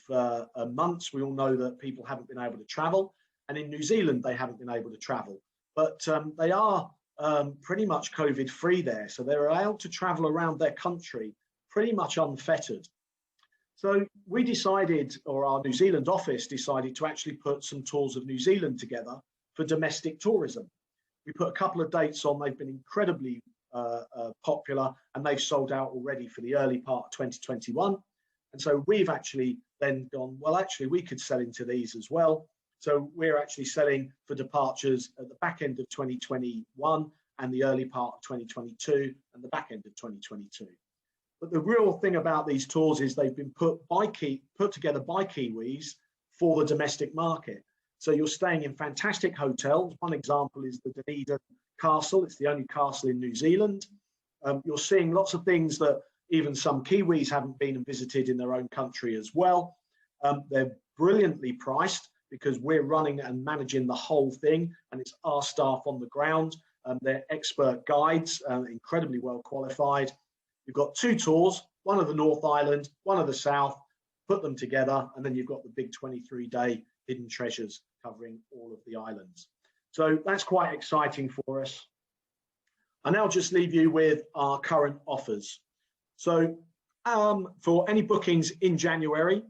months, we all know that people haven't been able to travel. And in New Zealand, they haven't been able to travel. But they are pretty much COVID-free there. So they're allowed to travel around their country pretty much unfettered. So we decided, or our New Zealand office decided, to actually put some tours of New Zealand together for domestic tourism. We put a couple of dates on. They've been incredibly popular, and they've sold out already for the early part of 2021. And so we've actually then gone, well, actually, we could sell into these as well. So we're actually selling for departures at the back end of 2021 and the early part of 2022 and the back end of 2022. But the real thing about these tours is they've been put together by Kiwis for the domestic market. So you're staying in fantastic hotels. One example is the Dunedin Castle. It's the only castle in New Zealand. You're seeing lots of things that even some Kiwis haven't been and visited in their own country as well. They're brilliantly priced because we're running and managing the whole thing, and it's our staff on the ground. They're expert guides, incredibly well qualified. You've got 2 tours, one of the North Island, one of the South, put them together, and then you've got the big 23-day hidden treasures covering all of the islands. So that's quite exciting for us. I now just leave you with our current offers. So for any bookings in January,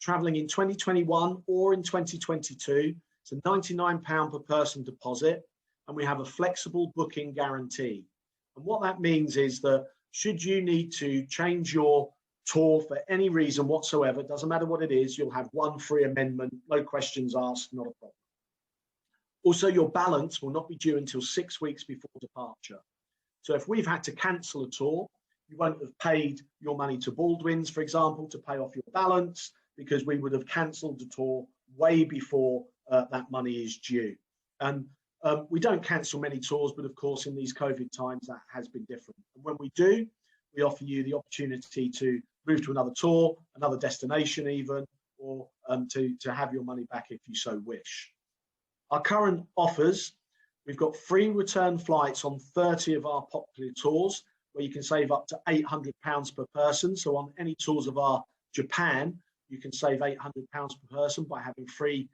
traveling in 2021 or in 2022, it's a £99 per person deposit, and we have a flexible booking guarantee. And what that means is that should you need to change your tour for any reason whatsoever, doesn't matter what it is, you'll have 1 free amendment, no questions asked, not a problem. Also, your balance will not be due until 6 weeks before departure. So if we've had to cancel a tour, you won't have paid your money to Baldwins, for example, to pay off your balance, because we would have cancelled the tour way before that money is due. And we don't cancel many tours, but of course, in these COVID times, that has been different. And when we do, we offer you the opportunity to move to another tour, another destination even, or to have your money back if you so wish. Our current offers, we've got free return flights on 30 of our popular tours, where you can save up to £800 per person. So on any tours of our Japan, you can save £800 per person by having free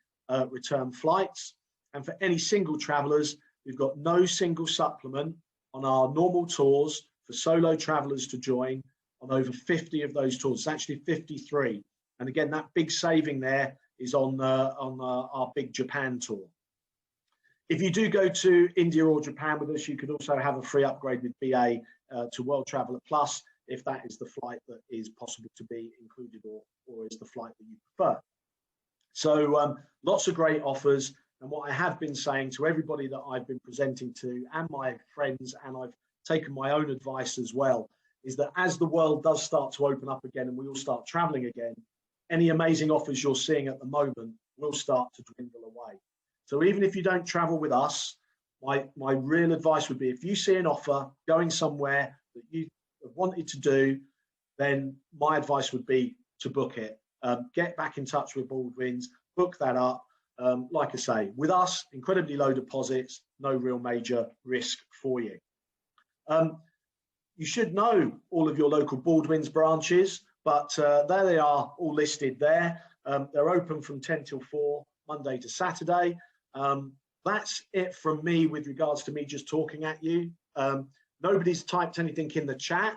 return flights. And for any single travellers, we've got no single supplement on our normal tours for solo travellers to join on over 50 of those tours. It's actually 53. And again, that big saving there is on our big Japan tour. If you do go to India or Japan with us, you could also have a free upgrade with BA to World Traveller Plus, if that is the flight that is possible to be included, or is the flight that you prefer. So lots of great offers. And what I have been saying to everybody that I've been presenting to, and my friends, and I've taken my own advice as well, is that as the world does start to open up again and we all start traveling again, any amazing offers you're seeing at the moment will start to dwindle away. So even if you don't travel with us, my real advice would be, if you see an offer going somewhere that you wanted to do, then my advice would be to book it. Get back in touch with Baldwins, book that up. like I say, with us, incredibly low deposits, no real major risk for you. You should know all of your local Baldwins branches, but there they are, all listed there. They're open from 10 till 4, Monday to Saturday. That's it from me with regards to me just talking at you. Nobody's typed anything in the chat.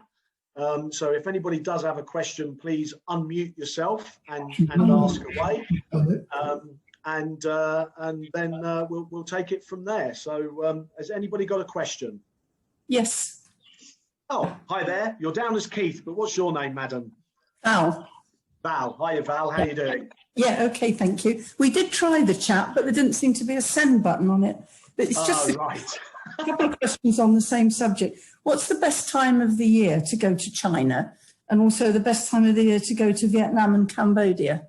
So if anybody does have a question, please unmute yourself and ask away. And then we'll take it from there. So has anybody got a question? Yes. Oh, hi there. You're down as Keith, but what's your name, madam? Val. Val. Hiya, Val. How you doing? Yeah, okay, thank you. We did try the chat, but there didn't seem to be a send button on it. But it's just right. a couple of questions on the same subject. What's the best time of the year to go to China? And also the best time of the year to go to Vietnam and Cambodia?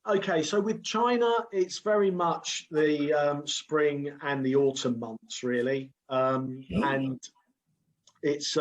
Okay, so with China, it's very much the spring and the autumn months, really. And it's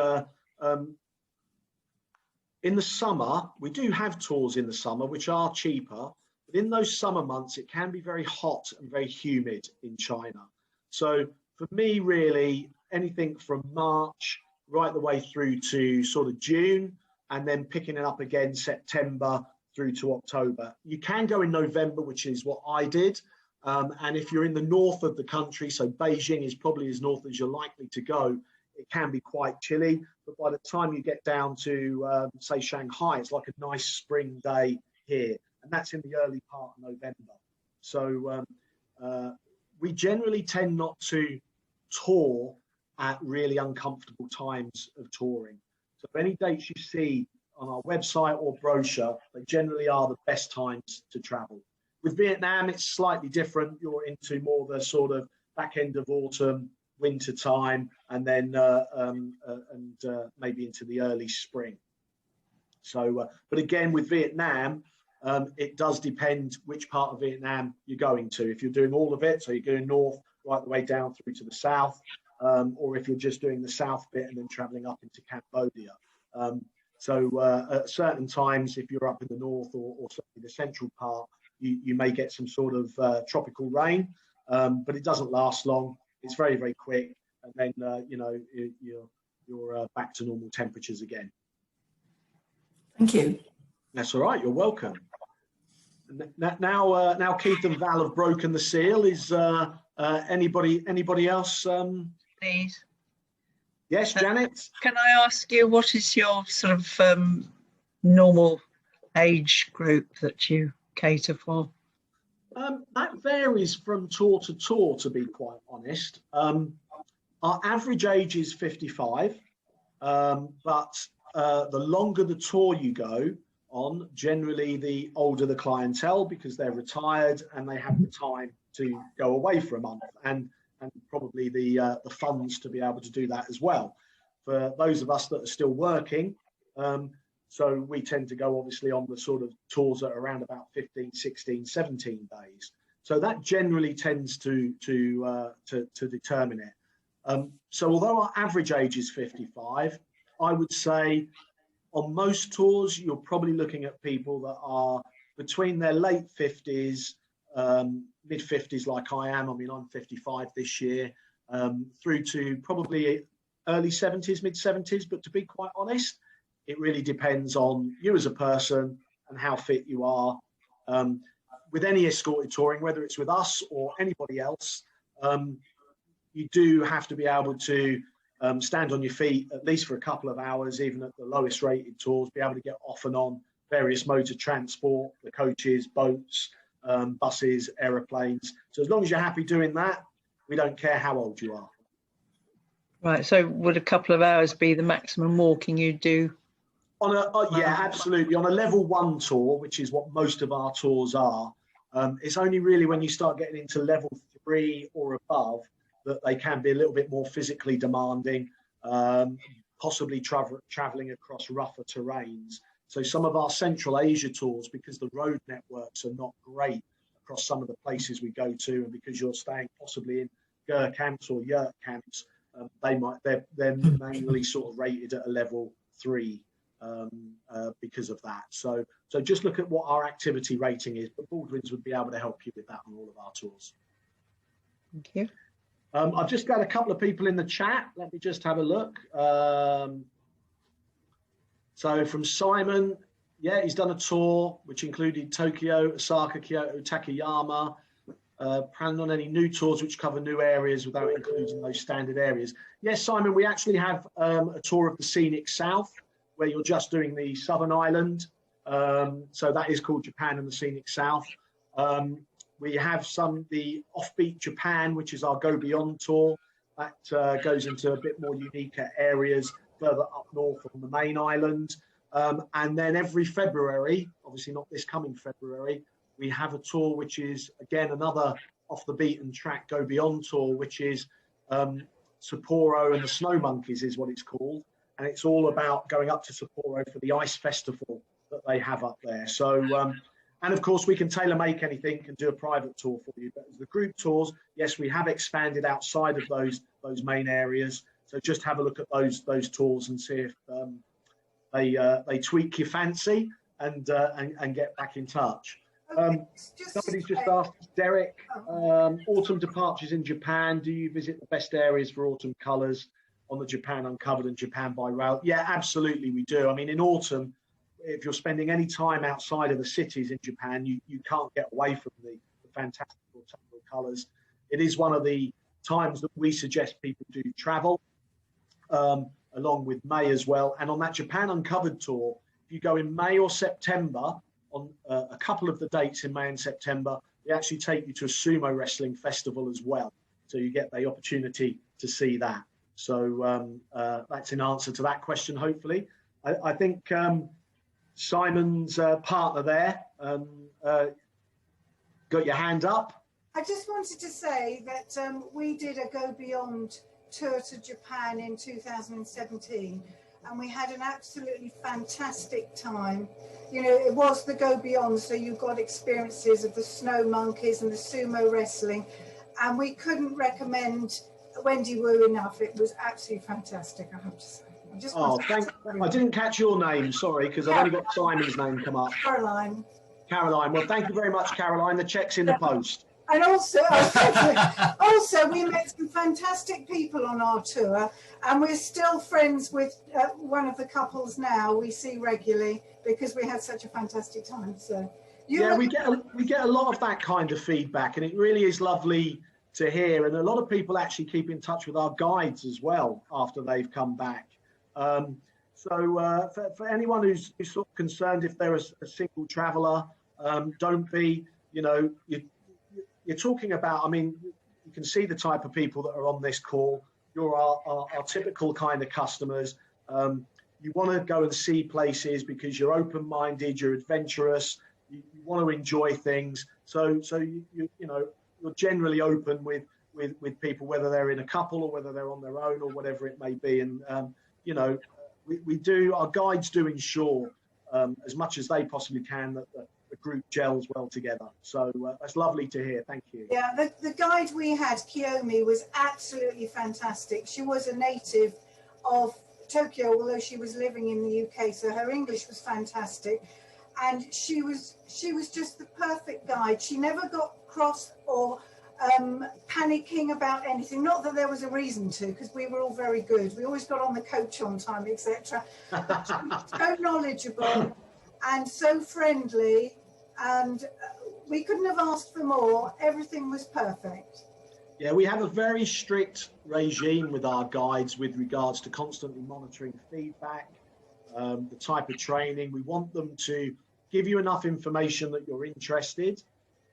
in the summer, we do have tours in the summer, which are cheaper. But in those summer months, it can be very hot and very humid in China. So for me, really, anything from March right the way through to sort of June, and then picking it up again September through to October. You can go in November, which is what I did. And if you're in the north of the country, so Beijing is probably as north as you're likely to go, it can be quite chilly. But by the time you get down to, say, Shanghai, it's like a nice spring day here. And that's in the early part of November. So we generally tend not to tour at really uncomfortable times of touring. So any dates you see on our website or brochure, they generally are the best times to travel. With Vietnam, it's slightly different. You're into more the sort of back end of autumn, winter time, and then maybe into the early spring. So, but again, with Vietnam, it does depend which part of Vietnam you're going to. If you're doing all of it, so you're going north right the way down through to the south, or if you're just doing the south bit and then traveling up into Cambodia. So at certain times, if you're up in the north or certainly the central part, you may get some sort of tropical rain, but it doesn't last long. It's very, very quick, and then you're back to normal temperatures again. Thank you. That's all right. You're welcome. Now Keith and Val have broken the seal. Is anybody else? Please. Yes, Janet. Can I ask you, what is your sort of normal age group that you cater for? That varies from tour to tour, to be quite honest. Our average age is 55, but the longer the tour you go on, generally the older the clientele, because they're retired and they have the time to go away for a month and probably the funds to be able to do that as well. For those of us that are still working, so we tend to go obviously on the sort of tours at around about 15, 16, 17 days. So that generally tends to determine it. So although our average age is 55, I would say on most tours, you're probably looking at people that are between their late 50s, mid 50s like I am. I mean, I'm 55 this year, through to probably early 70s, mid 70s. But to be quite honest, it really depends on you as a person and how fit you are. With any escorted touring, whether it's with us or anybody else, you do have to be able to stand on your feet at least for a couple of hours, even at the lowest rated tours, be able to get off and on various modes of transport, the coaches, boats, buses, aeroplanes. So as long as you're happy doing that, we don't care how old you are. Right, so would a couple of hours be the maximum walking you do? On a yeah, absolutely. On a level 1 tour, which is what most of our tours are, it's only really when you start getting into level 3 or above that they can be a little bit more physically demanding, possibly traveling across rougher terrains. So some of our Central Asia tours, because the road networks are not great across some of the places we go to, and because you're staying possibly in ger camps or yurt camps, they're manually sort of rated at a level 3 because of that. So just look at what our activity rating is, but Baldwins would be able to help you with that on all of our tours. Thank you. I've just got a couple of people in the chat. Let me just have a look. So from Simon, yeah, he's done a tour which included Tokyo, Osaka, Kyoto, Takayama. Planning on any new tours which cover new areas without including those standard areas. Yes, Simon, we actually have a tour of the scenic south where you're just doing the southern island. So that is called Japan and the scenic south. We have the offbeat Japan, which is our Go Beyond tour. That goes into a bit more unique areas further up north on the main island. And then every February, obviously not this coming February, we have a tour which is, again, another off the beaten track Go Beyond tour, which is Sapporo and the Snow Monkeys is what it's called. And it's all about going up to Sapporo for the ice festival that they have up there. So, and of course, we can tailor make anything and do a private tour for you. But as the group tours, yes, we have expanded outside of those main areas. So just have a look at those tours and see if they tweak your fancy and get back in touch. Somebody's just asked, Derek, autumn departures in Japan. Do you visit the best areas for autumn colours on the Japan Uncovered and Japan by Rail? Yeah, absolutely, we do. I mean, in autumn, if you're spending any time outside of the cities in Japan, you can't get away from the fantastic autumnal colours. It is one of the times that we suggest people do travel, along with May as well. And on that Japan Uncovered tour, if you go in May or September, on a couple of the dates in May and September, they actually take you to a sumo wrestling festival as well. So you get the opportunity to see that. So that's an answer to that question, hopefully. I think Simon's partner there got your hand up. I just wanted to say that we did a Go Beyond tour to Japan in 2017. And we had an absolutely fantastic time. You know, it was the Go Beyond, so you got experiences of the Snow Monkeys and the sumo wrestling. And we couldn't recommend Wendy Wu enough. It was absolutely fantastic, I have to say. I didn't catch your name, sorry, because I've only got Simon's name come up. Caroline. Caroline. Well, thank you very much, Caroline. The check's in the post. And also, we met some fantastic people on our tour, and we're still friends with one of the couples now we see regularly because we had such a fantastic time. So, we get a lot of that kind of feedback, and it really is lovely to hear. And a lot of people actually keep in touch with our guides as well after they've come back. For anyone who's sort of concerned if they're a single traveller, don't be. You know, you're talking about, I mean, you can see the type of people that are on this call. You're our typical kind of customers. You want to go and see places because you're open-minded, you're adventurous, you want to enjoy things. So you're generally open with people, whether they're in a couple or whether they're on their own or whatever it may be. And, our guides do ensure as much as they possibly can that the group gels well together. So that's lovely to hear. Thank you. Yeah, the guide we had, Kiyomi, was absolutely fantastic. She was a native of Tokyo, although she was living in the UK, so her English was fantastic. And she was just the perfect guide. She never got cross or panicking about anything. Not that there was a reason to, because we were all very good. We always got on the coach on time, etc. But she was so knowledgeable and so friendly, and we couldn't have asked for more. Everything was perfect. Yeah, we have a very strict regime with our guides with regards to constantly monitoring feedback, the type of training. We want them to give you enough information that you're interested,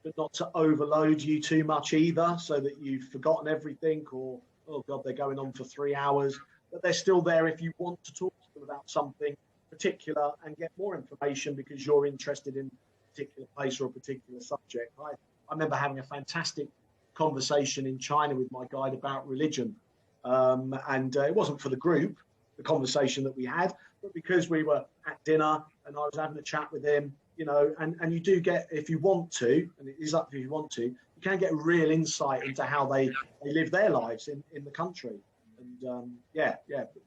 but not to overload you too much either, so that you've forgotten everything or, oh God, they're going on for 3 hours. But they're still there if you want to talk to them about something particular and get more information because you're interested in a particular place or a particular subject. I remember having a fantastic conversation in China with my guide about religion. And it wasn't for the group, the conversation that we had, but because we were at dinner and I was having a chat with him, you know, and you do get, if you want to, and it is up to you if you want to, you can get real insight into how they live their lives in the country. And yeah,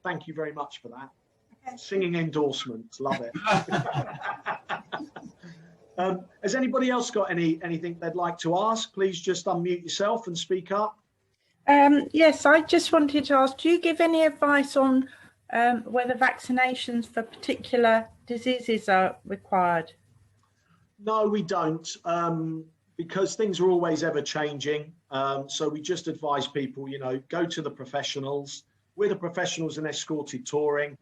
thank you very much for that. Singing endorsements, love it. Has anybody else got anything they'd like to ask? Please just unmute yourself and speak up. Yes, I just wanted to ask, do you give any advice on whether vaccinations for particular diseases are required? No, we don't, because things are always ever changing. So we just advise people, go to the professionals. We're the professionals in escorted touring.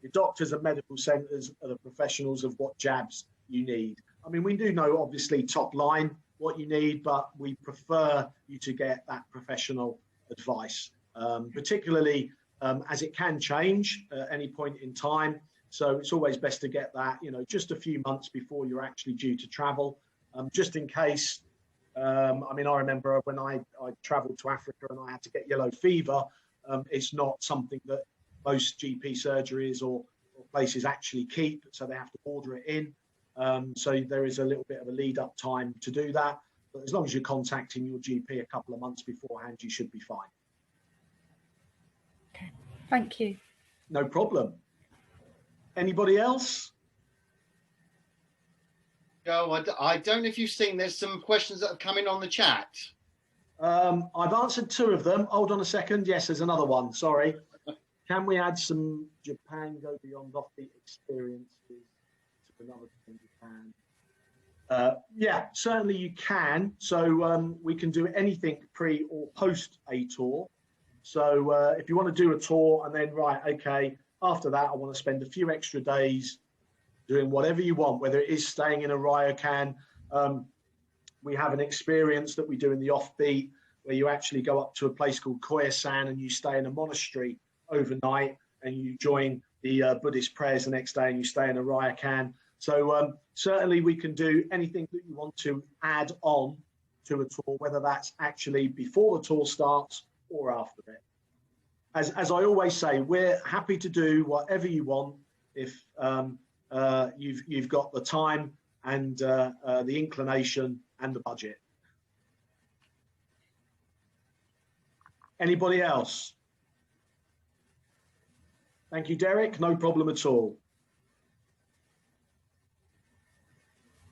The doctors and medical centres are the professionals of what jabs you need. I mean, we do know, obviously, top line what you need, but we prefer you to get that professional advice, particularly as it can change at any point in time. So it's always best to get that, just a few months before you're actually due to travel, just in case. I mean, I remember when I travelled to Africa and I had to get yellow fever. It's not something that most GP surgeries or places actually keep, so they have to order it in. So there is a little bit of a lead up time to do that. But as long as you're contacting your GP a couple of months beforehand, you should be fine. Okay, thank you. No problem. Anybody else? Joe, I don't know if you've seen, there's some questions that have come in on the chat. I've answered 2 of them. Hold on a second. Yes, there's another one. Sorry. Can we add some Japan go beyond offbeat experiences to another in Japan? Yeah, certainly you can. So we can do anything pre or post a tour. So if you want to do a tour and then, right, okay, after that, I want to spend a few extra days doing whatever you want, whether it is staying in a ryokan. We have an experience that we do in the offbeat where you actually go up to a place called Koyasan and you stay in a monastery overnight and you join the Buddhist prayers the next day and you stay in a ryokan. So certainly we can do anything that you want to add on to a tour, whether that's actually before the tour starts or after it. As I always say, we're happy to do whatever you want if you've got the time and the inclination and the budget. Anybody else? Thank you, Derek. No problem at all.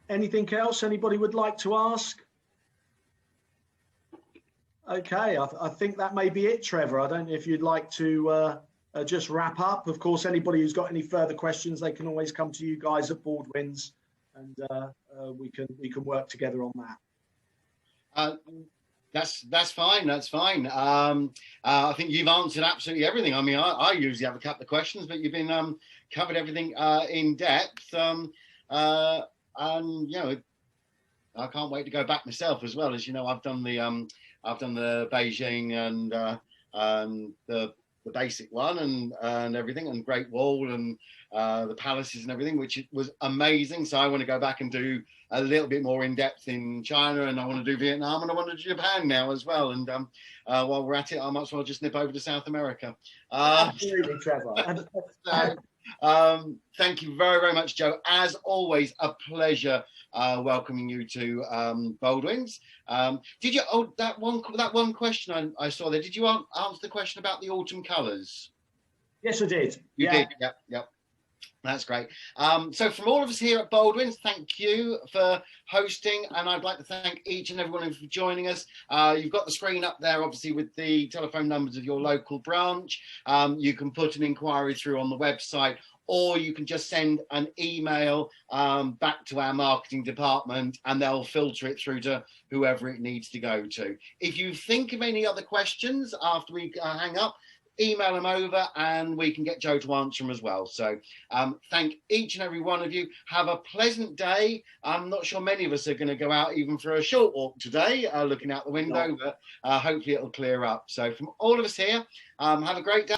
Anything else anybody would like to ask? Okay, I think that may be it, Trevor. I don't know if you'd like to just wrap up. Of course, anybody who's got any further questions, they can always come to you guys at Baldwins, and we can work together on that. That's fine. That's fine. I think you've answered absolutely everything. I mean, I usually have a couple of questions, but you've been covered everything in depth. And I can't wait to go back myself as well. As you know, I've done the Beijing and the basic one and everything, and Great Wall and the palaces and everything, which was amazing. So I want to go back and do a little bit more in depth in China, and I want to do Vietnam, and I want to do Japan now as well. And while we're at it, I might as well just nip over to South America. Absolutely, Trevor. So, thank you very, very much, Joe. As always, a pleasure welcoming you to Baldwins. Did you? Oh, that one question I saw there. Did you answer the question about the autumn colours? Yes, I did. You did. Yep. That's great. So from all of us here at Baldwins, thank you for hosting, and I'd like to thank each and every one of you for joining us. You've got the screen up there, obviously, with the telephone numbers of your local branch. You can put an inquiry through on the website, or you can just send an email back to our marketing department, and they'll filter it through to whoever it needs to go to. If you think of any other questions after we hang up, email them over and we can get Joe to answer them as well. So thank each and every one of you. Have a pleasant day. I'm not sure many of us are going to go out even for a short walk today, looking out the window, but hopefully it'll clear up. So from all of us here, have a great day.